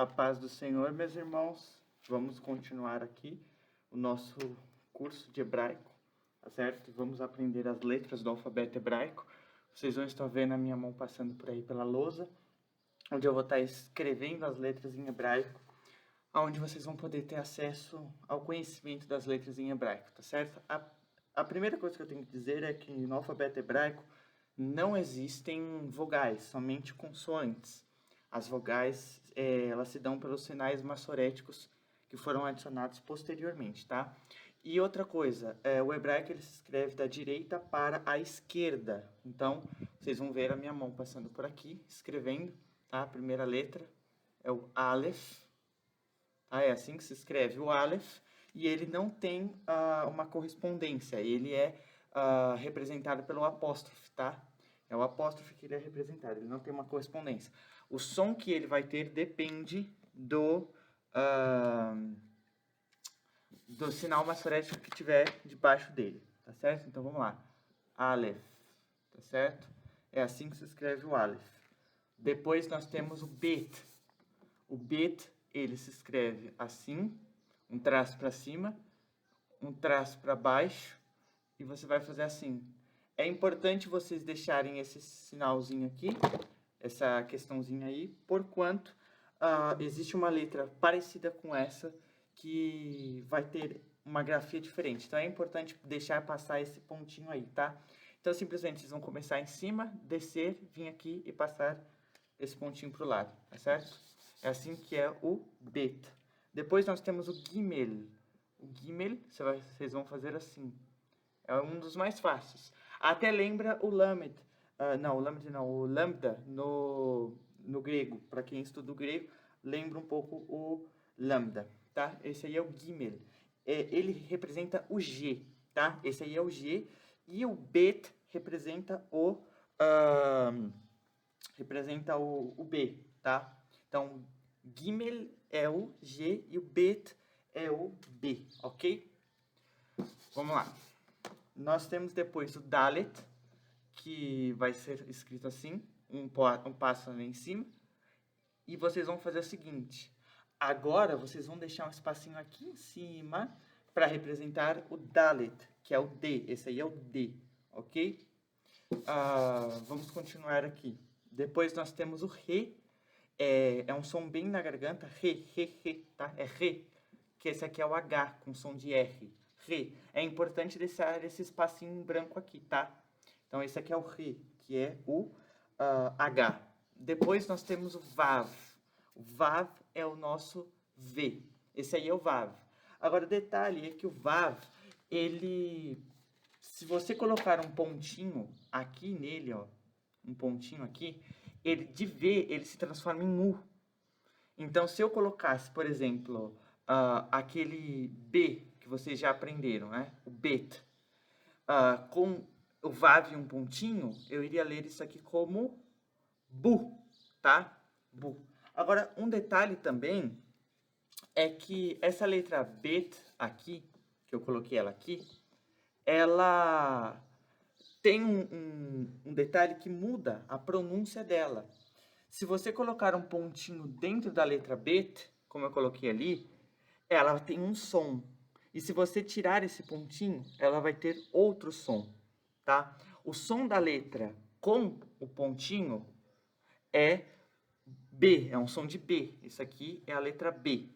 A paz do Senhor, meus irmãos. Vamos continuar aqui o nosso curso de hebraico, tá certo? Vamos aprender as letras do alfabeto hebraico. Vocês vão estar vendo a minha mão passando por aí pela lousa, onde eu vou estar escrevendo as letras em hebraico, onde vocês vão poder ter acesso ao conhecimento das letras em hebraico, tá certo? A primeira coisa que eu tenho que dizer é que no alfabeto hebraico não existem vogais, somente consoantes. As vogais, elas se dão pelos sinais massoréticos que foram adicionados posteriormente, tá? E outra coisa, o hebraico ele se escreve da direita para a esquerda. Então, vocês vão ver a minha mão passando por aqui, escrevendo, tá? A primeira letra é o Aleph, tá? É assim que se escreve o Aleph, e ele não tem uma correspondência, ele é representado pelo apóstrofe, tá? É o apóstrofe que ele é representado, ele não tem uma correspondência. O som que ele vai ter depende do sinal massorético que tiver debaixo dele, tá certo? Então vamos lá. Aleph, tá certo? É assim que se escreve o Aleph. Depois nós temos o Bet. O Bet, ele se escreve assim, um traço para cima, um traço para baixo, e você vai fazer assim. É importante vocês deixarem esse sinalzinho aqui, essa questãozinha aí, porquanto existe uma letra parecida com essa que vai ter uma grafia diferente. Então é importante deixar passar esse pontinho aí, tá? Então simplesmente vocês vão começar em cima, descer, vir aqui e passar esse pontinho pro lado, tá certo? É assim que é o Bet. Depois nós temos o Gimel. O Gimel, vocês vão fazer assim. É um dos mais fáceis. Até lembra o Lamed. O Lambda no grego. Para quem estuda o grego, lembra um pouco o Lambda, tá? Esse aí é o Gimel. Ele representa o G, tá? Esse aí é o G. E o Bet representa o B, tá? Então, Gimel é o G e o Bet é o B, ok? Vamos lá. Nós temos depois o Dalet, que vai ser escrito assim, um passo ali em cima. E vocês vão fazer o seguinte. Agora, vocês vão deixar um espacinho aqui em cima para representar o Dalet, que é o D. Esse aí é o D, ok? Vamos continuar aqui. Depois nós temos o Re. É um som bem na garganta. Re, tá? É Re. Que esse aqui é o H, com som de R. Re. É importante deixar esse espacinho em branco aqui, tá? Então, esse aqui é o Re, que é o H. Depois nós temos o Vav. O Vav é o nosso V. Esse aí é o Vav. Agora, o detalhe é que o Vav, se você colocar um pontinho aqui nele, ó, um pontinho aqui, de V, ele se transforma em U. Então, se eu colocasse, por exemplo, aquele B que vocês já aprenderam, né? O Bet, com o Vav e um pontinho, eu iria ler isso aqui como Bu, tá? Bu. Agora, um detalhe também é que essa letra Bet aqui, que eu coloquei ela aqui, ela tem um detalhe que muda a pronúncia dela. Se você colocar um pontinho dentro da letra Bet, como eu coloquei ali, ela tem um som. E se você tirar esse pontinho, ela vai ter outro som, tá? O som da letra com o pontinho é B, é um som de B. Isso aqui é a letra B.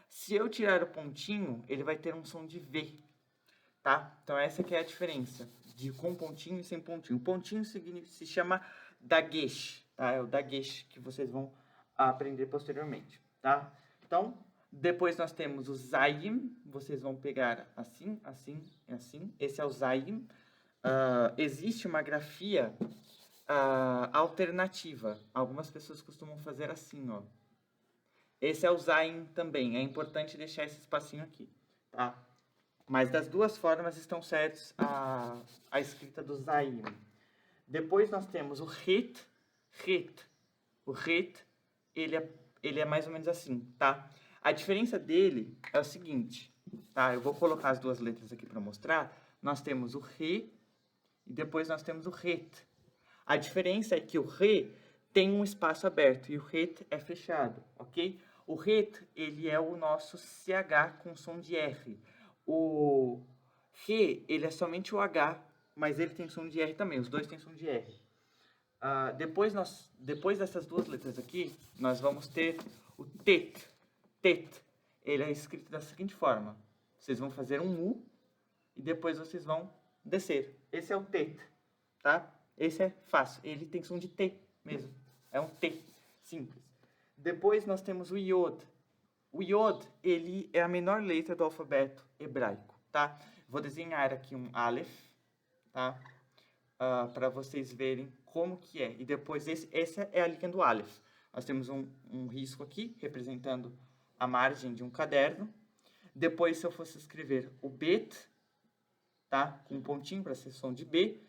Se eu tirar o pontinho, ele vai ter um som de V, tá? Então essa que é a diferença de com pontinho e sem pontinho. O pontinho se chama dagesh, tá? É o dagesh que vocês vão aprender posteriormente, tá? Então, depois nós temos o Zayim, vocês vão pegar assim, assim e assim. Esse é o Zayim. Existe uma grafia alternativa. Algumas pessoas costumam fazer assim, ó. Esse é o Zayim também. É importante deixar esse espacinho aqui, tá? Mas das duas formas estão certos a escrita do Zayim. Depois nós temos o Het. O Het, ele é mais ou menos assim, tá? A diferença dele é o seguinte, tá? Eu vou colocar as duas letras aqui para mostrar. Nós temos o Re e depois nós temos o Het. A diferença é que o Re tem um espaço aberto e o Het é fechado, ok? O RET, ele é o nosso CH com som de R. O RE, ele é somente o H, mas ele tem som de R também. Os dois têm som de R. Depois dessas duas letras aqui, nós vamos ter o TET. TET. Ele é escrito da seguinte forma. Vocês vão fazer um U e depois vocês vão descer. Esse é o TET, tá? Esse é fácil. Ele tem som de T mesmo. É um T, simples. Depois nós temos o Yod. O Yod, ele é a menor letra do alfabeto hebraico, tá? Vou desenhar aqui um Aleph, tá? Para vocês verem como que é. E depois, essa é a linha do Aleph. Nós temos um risco aqui, representando a margem de um caderno. Depois, se eu fosse escrever o Bet, tá? Com um pontinho para ser som de B,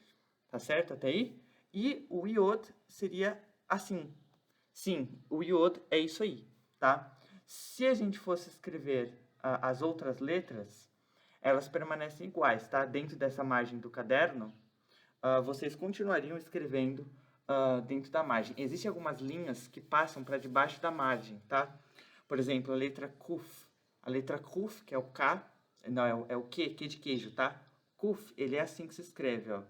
tá certo até aí? E o Yod seria assim. Sim, o Yod é isso aí, tá? Se a gente fosse escrever as outras letras, elas permanecem iguais, tá? Dentro dessa margem do caderno, vocês continuariam escrevendo dentro da margem. Existem algumas linhas que passam para debaixo da margem, tá? Por exemplo, a letra Kuf. A letra Kuf, que é o K, não, é o Q de queijo, tá? Kuf, ele é assim que se escreve, ó.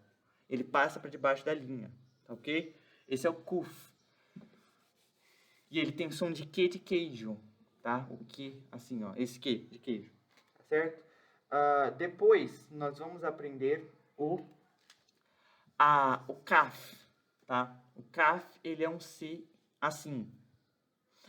Ele passa para debaixo da linha, tá ok? Esse é o Kuf. E ele tem som de Q de queijo, tá? O Q, assim, ó, esse Q de queijo, tá certo? Depois, nós vamos aprender o Kaf, tá? O Kaf, ele é um C assim.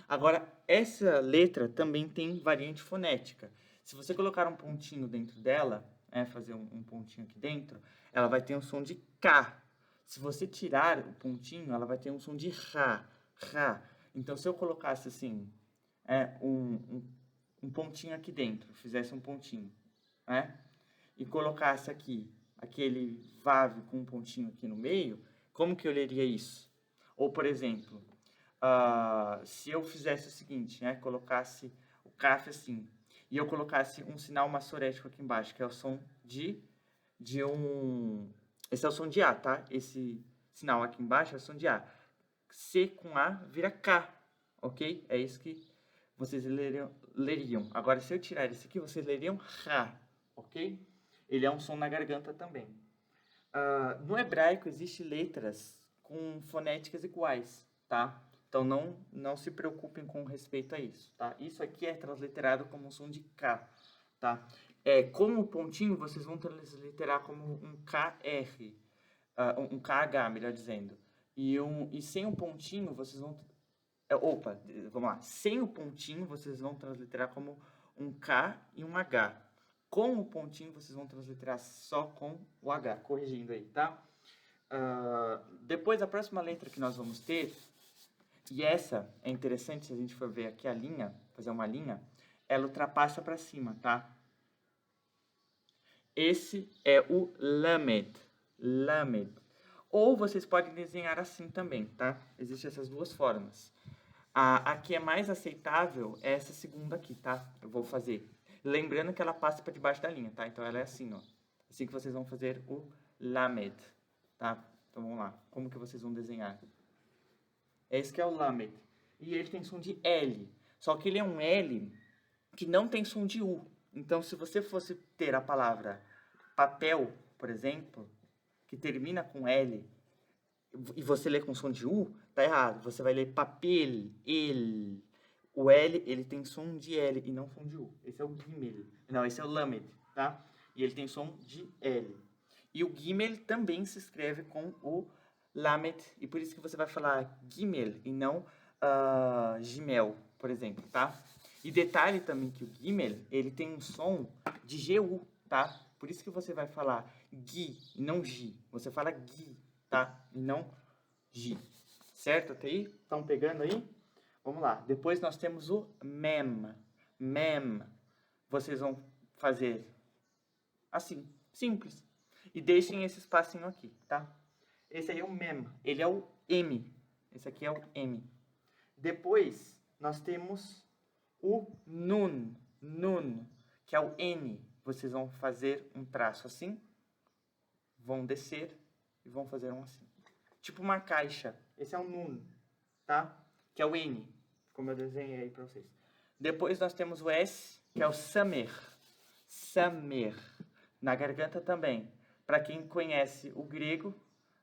Agora, essa letra também tem variante fonética. Se você colocar um pontinho dentro dela, fazer um pontinho aqui dentro, ela vai ter um som de K. Se você tirar o pontinho, ela vai ter um som de Ra, Ra. Então, se eu colocasse assim, um pontinho aqui dentro, fizesse um pontinho, né? E colocasse aqui aquele vav com um pontinho aqui no meio, como que eu leria isso? Ou, por exemplo, se eu fizesse o seguinte, né? Colocasse o kaf assim, e eu colocasse um sinal massorético aqui embaixo, que é o som de um... Esse é o som de A, tá? Esse sinal aqui embaixo é o som de A. C com A vira K, ok? É isso que vocês leriam. Agora, se eu tirar esse aqui, vocês leriam Ra, ok? Ele é um som na garganta também. No hebraico, existem letras com fonéticas iguais, tá? Então, não se preocupem com respeito a isso, tá? Isso aqui é transliterado como um som de K, tá? Com o pontinho, vocês vão transliterar como um KR, um KH, melhor dizendo. E sem o pontinho, vocês vão... vamos lá. Sem o pontinho, vocês vão transliterar como um K e um H. Com o pontinho, vocês vão transliterar só com o H, corrigindo aí, tá? Depois, a próxima letra que nós vamos ter, e essa é interessante se a gente for ver aqui a linha, fazer uma linha, ela ultrapassa para cima, tá? Esse é o Lamed. Lamed. Ou vocês podem desenhar assim também, tá? Existem essas duas formas. A que é mais aceitável é essa segunda aqui, tá? Eu vou fazer. Lembrando que ela passa para debaixo da linha, tá? Então ela é assim, ó. Assim que vocês vão fazer o Lamed, tá? Então vamos lá. Como que vocês vão desenhar? Esse que é o Lamed. E ele tem som de L. Só que ele é um L que não tem som de U. Então, se você fosse ter a palavra papel, por exemplo, que termina com L, e você lê com som de U, tá errado. Você vai ler papel, el. O L, ele tem som de L e não som de U. Esse é o Gimel. Não, esse é o Lamed, tá? E ele tem som de L. E o Gimel também se escreve com o Lamed. E por isso que você vai falar Gimel e não Gimel, por exemplo, tá? E detalhe também que o Gimel, ele tem um som de GU, tá? Por isso que você vai falar Gui e não Gi. Você fala Gui, tá? E não Gi. Certo até aí? Estão pegando aí? Vamos lá. Depois nós temos o Mem. Mem. Vocês vão fazer assim, simples. E deixem esse espacinho aqui, tá? Esse aí é o Mem. Ele é o M. Esse aqui é o M. Depois nós temos o Nun. Nun, que é o N. Vocês vão fazer um traço assim, vão descer e vão fazer um assim. Tipo uma caixa. Esse é o Nun, tá? Que é o N, como eu desenhei aí pra vocês. Depois nós temos o S, que é o samer. Samer. Na garganta também. Para quem conhece o grego,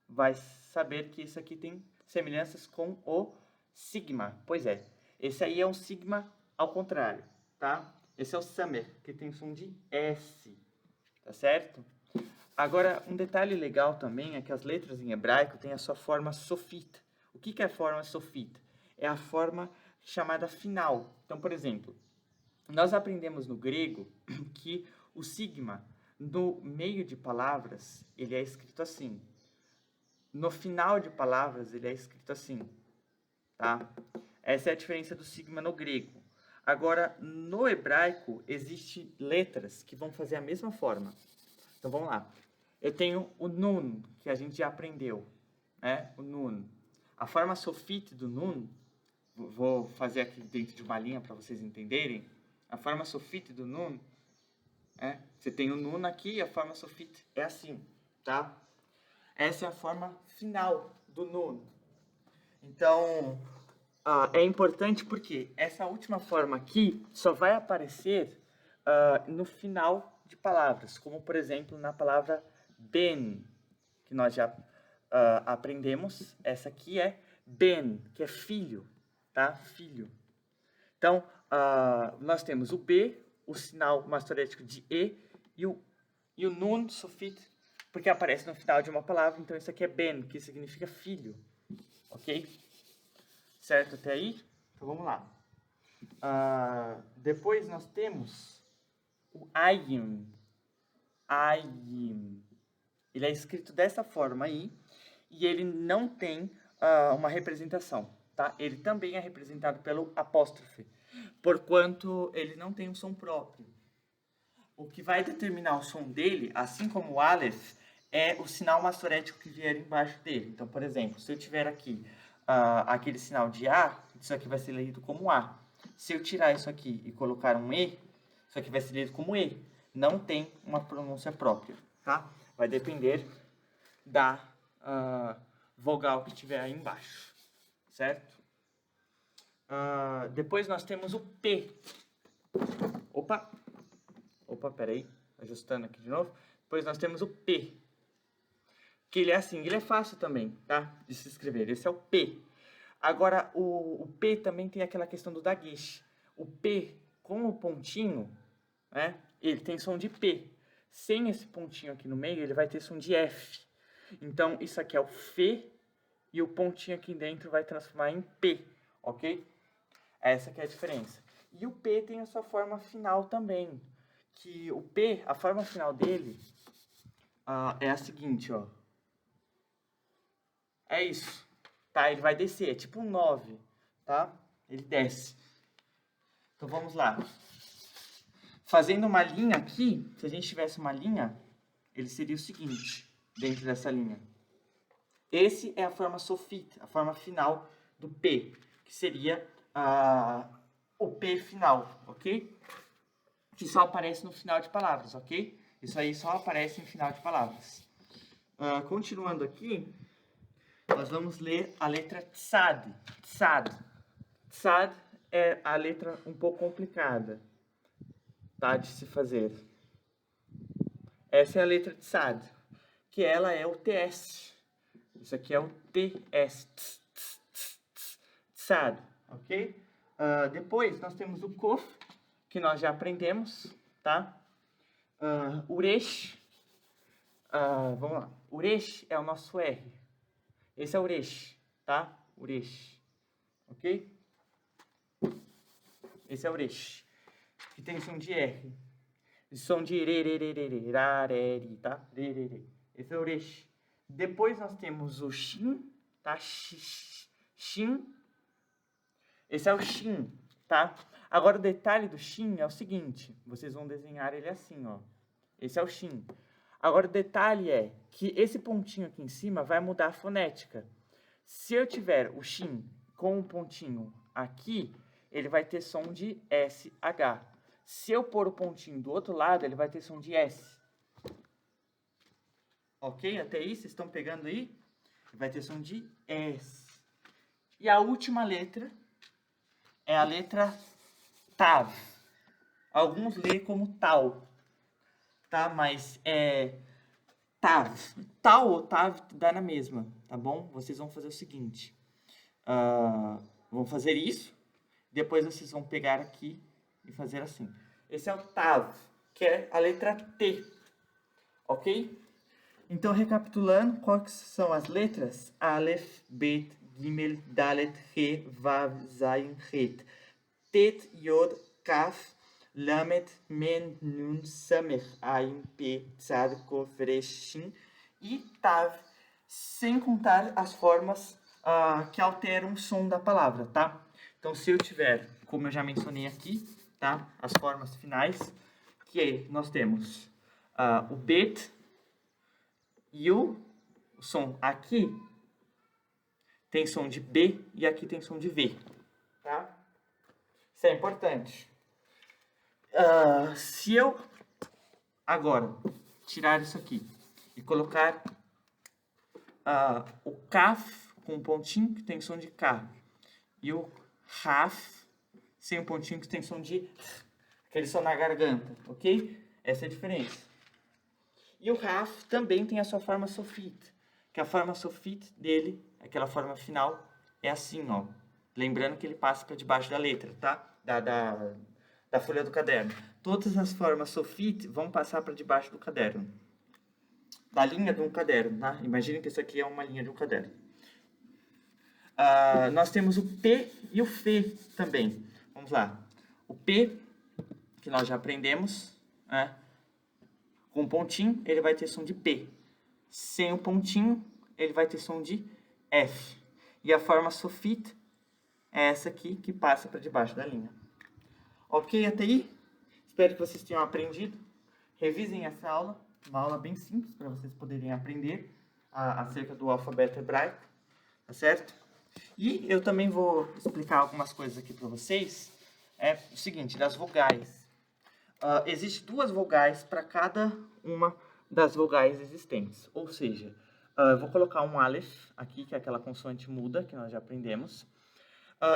vai saber que isso aqui tem semelhanças com o sigma. Pois é, esse aí é um sigma ao contrário, tá? Esse é o samer, que tem som de S, tá certo? Agora, um detalhe legal também é que as letras em hebraico têm a sua forma sofita. O que é a forma sofita? É a forma chamada final. Então, por exemplo, nós aprendemos no grego que o sigma, no meio de palavras, ele é escrito assim. No final de palavras, ele é escrito assim, tá? Essa é a diferença do sigma no grego. Agora, no hebraico, existem letras que vão fazer a mesma forma. Então, vamos lá. Eu tenho o nun, que a gente já aprendeu, né? O nun. A forma sofite do nun, vou fazer aqui dentro de uma linha para vocês entenderem. A forma sofite do nun, você tem o nun aqui e a forma sofite é assim, tá? Essa é a forma final do nun. Então, é importante porque essa última forma aqui só vai aparecer no final de palavras, como por exemplo na palavra ben, que nós já aprendemos. Essa aqui é ben, que é filho, tá? Filho. Então, nós temos o B, o sinal mastorético de E e o nun sofite, porque aparece no final de uma palavra. Então, isso aqui é ben, que significa filho. Ok? Certo até aí? Então, vamos lá. Depois nós temos o ayin. Ayin. Ele é escrito dessa forma aí, e ele não tem uma representação, tá? Ele também é representado pelo apóstrofe, porquanto ele não tem um som próprio. O que vai determinar o som dele, assim como o Aleph, é o sinal mastorético que vier embaixo dele. Então, por exemplo, se eu tiver aqui aquele sinal de A, isso aqui vai ser lido como A. Se eu tirar isso aqui e colocar um E, isso aqui vai ser lido como E. Não tem uma pronúncia própria, tá? Vai depender da vogal que tiver aí embaixo, certo? Depois nós temos o P. Opa, peraí, ajustando aqui de novo. Depois nós temos o P, que ele é assim, ele é fácil também, tá? De se escrever, esse é o P. Agora, o P também tem aquela questão do dagueche. O P com o pontinho, né? Ele tem som de P. Sem esse pontinho aqui no meio, ele vai ter som de F. Então, isso aqui é o F e o pontinho aqui dentro vai transformar em P, ok? Essa que é a diferença. E o P tem a sua forma final também, que o P, a forma final dele é a seguinte, ó. É isso, tá? Ele vai descer, é tipo um 9, tá? Ele desce. Então, vamos lá. Fazendo uma linha aqui, se a gente tivesse uma linha, ele seria o seguinte, dentro dessa linha. Esse é a forma sofite, a forma final do P, que seria o P final, ok? Que só aparece no final de palavras, ok? Isso aí só aparece no final de palavras. Continuando aqui, nós vamos ler a letra Tsad. Tsad. Tsad é a letra um pouco complicada, tá, de se fazer. Essa é a letra Tsad, que ela é o TS. Isso aqui é o TS. Tsad, ok? Depois nós temos o Kof, que nós já aprendemos, tá? Uresh. Vamos lá. Uresh é o nosso R. Esse é o Uresh, tá? Uresh. Ok? Esse é o Uresh, que tem som de R. Som de re, rareri, tá? Esse é o Uresh. Depois nós temos o Shin, tá? Shin. Esse é o Shin, tá? Agora o detalhe do Shin é o seguinte, vocês vão desenhar ele assim, ó. Esse é o Shin. Agora o detalhe é que esse pontinho aqui em cima vai mudar a fonética. Se eu tiver o Shin com um pontinho aqui, ele vai ter som de SH. Se eu pôr o pontinho do outro lado, ele vai ter som de S. Ok? Até aí, vocês estão pegando aí? Vai ter som de S. E a última letra é a letra tav. Alguns lêem como tal, tá? Mas é tav. Tal ou tav dá na mesma, tá bom? Vocês vão fazer o seguinte. Vão fazer isso. Depois vocês vão pegar aqui e fazer assim. Esse é o tav, que é a letra T. Ok? Então, recapitulando, quais são as letras? Aleph, Bet, Gimel, Dalet, He, Vav, Zayin, Het. Tet, Yod, Kaf, Lamet, Men, Nun, Samech, Ayin, Pe, Tzad, Kof, Resh, Shin e Tav, sem contar as formas que alteram o som da palavra, tá? Então, se eu tiver, como eu já mencionei aqui, tá? As formas finais, que nós temos o Bet e o som aqui tem som de B e aqui tem som de V, tá? Isso é importante. Se eu agora tirar isso aqui e colocar o Kaf com um pontinho que tem som de K e o Raf sem um pontinho que tem som de aquele som na garganta, ok? Essa é a diferença. E o Raf também tem a sua forma sofit, que a forma sofit dele, aquela forma final, é assim, ó. Lembrando que ele passa para debaixo da letra, tá? Da folha do caderno. Todas as formas sofit vão passar para debaixo do caderno. Da linha de um caderno, tá? Imagine que isso aqui é uma linha de um caderno. Nós temos o P e o F também. Vamos lá. O P, que nós já aprendemos, né? Com um pontinho, ele vai ter som de P. Sem o pontinho, ele vai ter som de F. E a forma sofit é essa aqui, que passa para debaixo da linha. Ok até aí? Espero que vocês tenham aprendido. Revisem essa aula. Uma aula bem simples, para vocês poderem aprender acerca do alfabeto hebraico. Tá certo? E eu também vou explicar algumas coisas aqui para vocês. É o seguinte, das vogais. Existem 2 vogais para cada uma das vogais existentes. Ou seja, eu vou colocar um Aleph aqui, que é aquela consoante muda, que nós já aprendemos.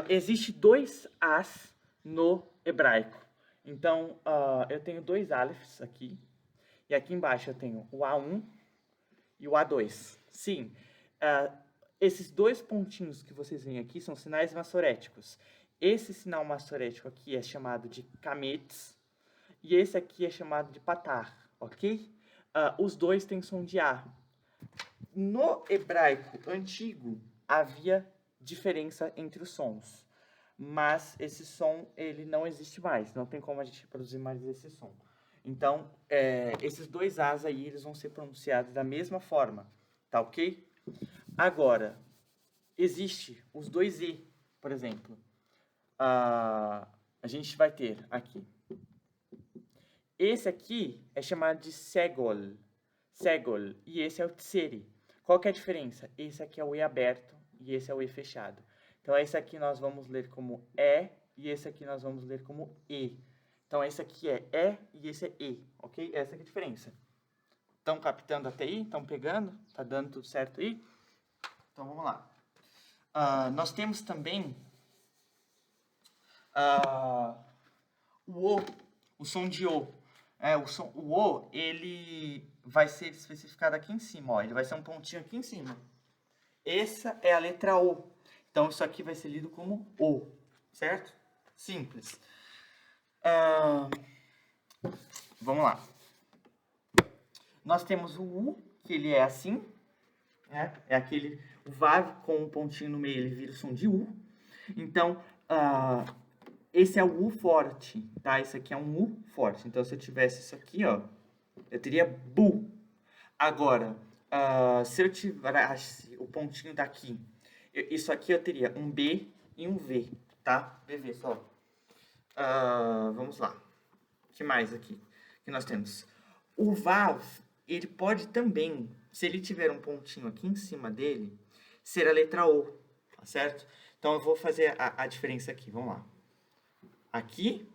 Existe 2 As no hebraico. Então, eu tenho 2 Alephs aqui. E aqui embaixo eu tenho o A1 e o A2. Sim, esses 2 pontinhos que vocês veem aqui são sinais massoréticos. Esse sinal massorético aqui é chamado de kametz. E esse aqui é chamado de patar, ok? Os 2 têm som de A. No hebraico antigo, havia diferença entre os sons. Mas esse som, ele não existe mais. Não tem como a gente reproduzir mais esse som. Então, esses 2 As aí, eles vão ser pronunciados da mesma forma, tá ok? Agora, existe os 2 E, por exemplo. A gente vai ter aqui. Esse aqui é chamado de segol. Segol. E esse é o tseri. Qual que é a diferença? Esse aqui é o E aberto e esse é o E fechado. Então, esse aqui nós vamos ler como E e esse aqui nós vamos ler como E. Então, esse aqui é E e esse é E, ok? Essa aqui é a diferença. Estão captando até aí? Estão pegando? Tá dando tudo certo aí? Então, vamos lá. Nós temos também o som de O. O O, ele vai ser especificado aqui em cima, ó. Ele vai ser um pontinho aqui em cima. Essa é a letra O. Então, isso aqui vai ser lido como O, certo? Simples. Vamos lá. Nós temos o U, que ele é assim, né? É aquele, o Vav com um pontinho no meio, ele vira o som de U. Então, esse é o U forte, tá? Esse aqui é um U forte. Então, se eu tivesse isso aqui, ó, eu teria Bu. Agora, se eu tivesse o pontinho daqui, isso aqui eu teria um B e um V, tá? BV só. Vamos lá. O que mais aqui? Que nós temos? O Vav, ele pode também, se ele tiver um pontinho aqui em cima dele, ser a letra O, tá certo? Então, eu vou fazer a diferença aqui. Vamos lá. Aqui,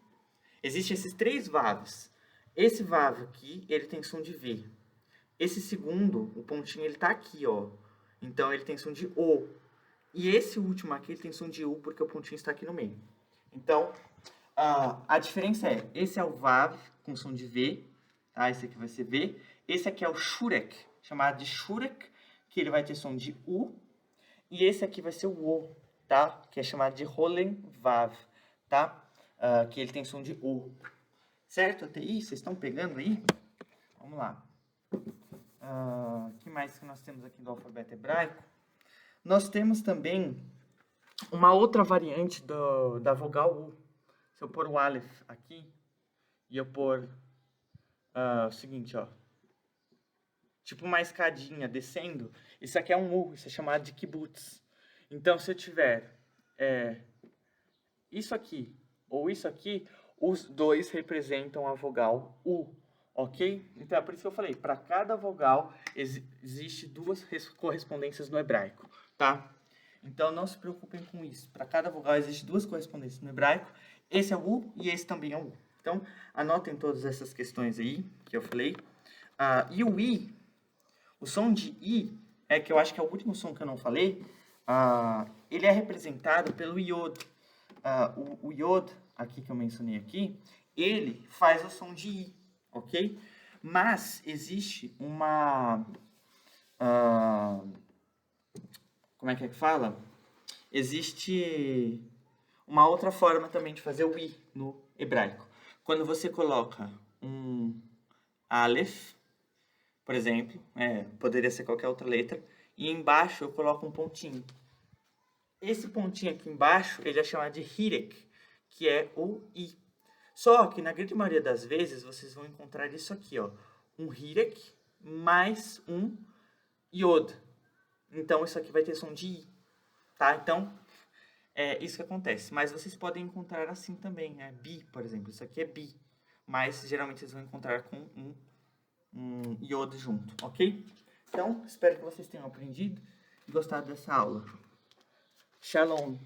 existem esses 3 Vavs. Esse Vav aqui, ele tem som de V. Esse segundo, o pontinho, ele tá aqui, ó. Então, ele tem som de O. E esse último aqui, ele tem som de U, porque o pontinho está aqui no meio. Então, A diferença é, esse é o Vav, com som de V, tá? Esse aqui vai ser V. Esse aqui é o Shurek, chamado de Shurek, que ele vai ter som de U. E esse aqui vai ser o O, tá? Que é chamado de Rolen Vav, tá? Que ele tem som de U. Certo? Até aí, vocês estão pegando aí? Vamos lá. O que mais que nós temos aqui do alfabeto hebraico? Nós temos também uma outra variante da vogal U. Se eu pôr o Aleph aqui e eu pôr o seguinte, ó. Tipo uma escadinha descendo, isso aqui é um U, isso é chamado de kibbutz. Então, se eu tiver isso aqui ou isso aqui, os dois representam a vogal U, ok? Então, é por isso que eu falei, para cada vogal existe duas correspondências no hebraico, tá? Então, não se preocupem com isso. Para cada vogal existe duas correspondências no hebraico. Esse é o U e esse também é o U. Então, anotem todas essas questões aí que eu falei. E o I, o som de I, que eu acho que é o último som que eu não falei, ele é representado pelo Yod. O Yod, aqui que eu mencionei aqui, ele faz o som de I, ok? Mas existe uma... como é que fala? Existe uma outra forma também de fazer o I no hebraico. Quando você coloca um Aleph, por exemplo, poderia ser qualquer outra letra, e embaixo eu coloco um pontinho. Esse pontinho aqui embaixo, ele é chamado de Hirek, que é o I. Só que na grande maioria das vezes, vocês vão encontrar isso aqui, ó. Um Hirek mais um Yod. Então, isso aqui vai ter som de I, tá? Então, é isso que acontece. Mas vocês podem encontrar assim também, né? Bi, por exemplo. Isso aqui é Bi. Mas, geralmente, vocês vão encontrar com um Yod junto, ok? Então, espero que vocês tenham aprendido e gostado dessa aula. Shalom!